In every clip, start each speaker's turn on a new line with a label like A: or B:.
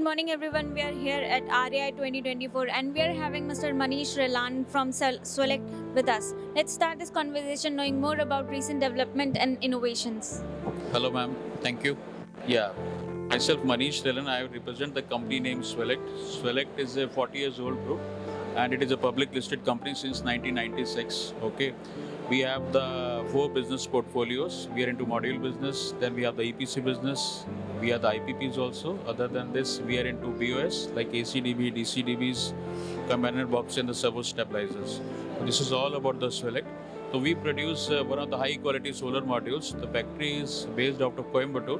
A: morning everyone. We are here at RAI 2024 and we are having Mr. MANISH RELAN from SWELECT with us. Let's start this conversation knowing more about recent development and innovations.
B: Hello ma'am, thank you. Yeah, myself Manish RELAN, I represent the company named SWELECT. SWELECT is a 40 years old group and it is a public listed company since 1996. Okay, we have the 4 business portfolios. We are into module business, then we have the EPC business, we have the IPPs also. Other than this, we are into BOS like ACDB, DCDBs, combiner box and the Servo Stabilizers. So this is all about the SWELECT. So we produce one of the high quality solar modules. The factory is based out of Coimbatore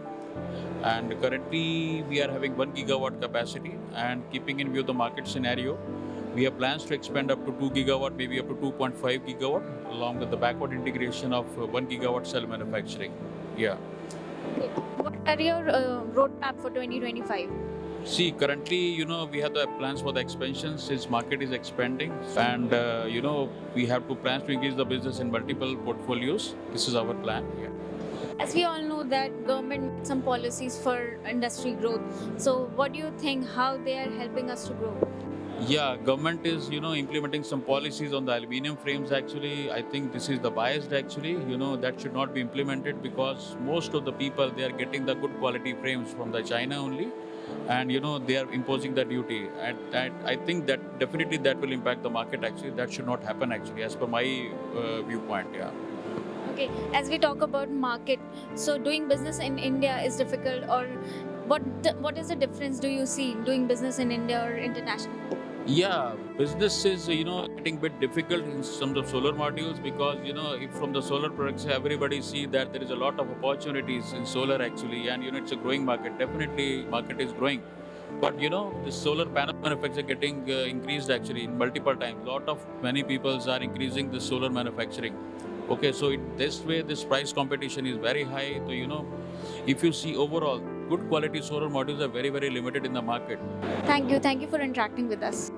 B: and currently we are having 1 gigawatt capacity, and keeping in view the market scenario, we have plans to expand up to 2 gigawatt, maybe up to 2.5 gigawatt, along with the backward integration of 1 gigawatt cell manufacturing. Yeah.
A: What are your roadmap for 2025?
B: See, currently, we have the plans for the expansion since market is expanding, and we have to plans to increase the business in multiple portfolios. This is our plan. Yeah.
A: As we all know that government made some policies for industry growth. So what do you think how they are helping us to grow?
B: Yeah, government is, implementing some policies on the aluminium frames actually. I think this is the biased actually, that should not be implemented because most of the people, they are getting the good quality frames from the China only. And, they are imposing the duty. And I think that definitely that will impact the market actually. That should not happen actually, as per my viewpoint, yeah.
A: Okay, as we talk about market, so doing business in India is difficult, or what is the difference do you see doing business in India or international?
B: Yeah, business is, getting a bit difficult in some of solar modules because, if from the solar products, everybody see that there is a lot of opportunities in solar actually, and, it's a growing market. Definitely, market is growing. But, the solar panel manufacturing getting increased actually in multiple times. Many people are increasing the solar manufacturing. Okay, so this way, this price competition is very high. So, if you see overall, good quality solar modules are very, very limited in the market.
A: Thank you for interacting with us.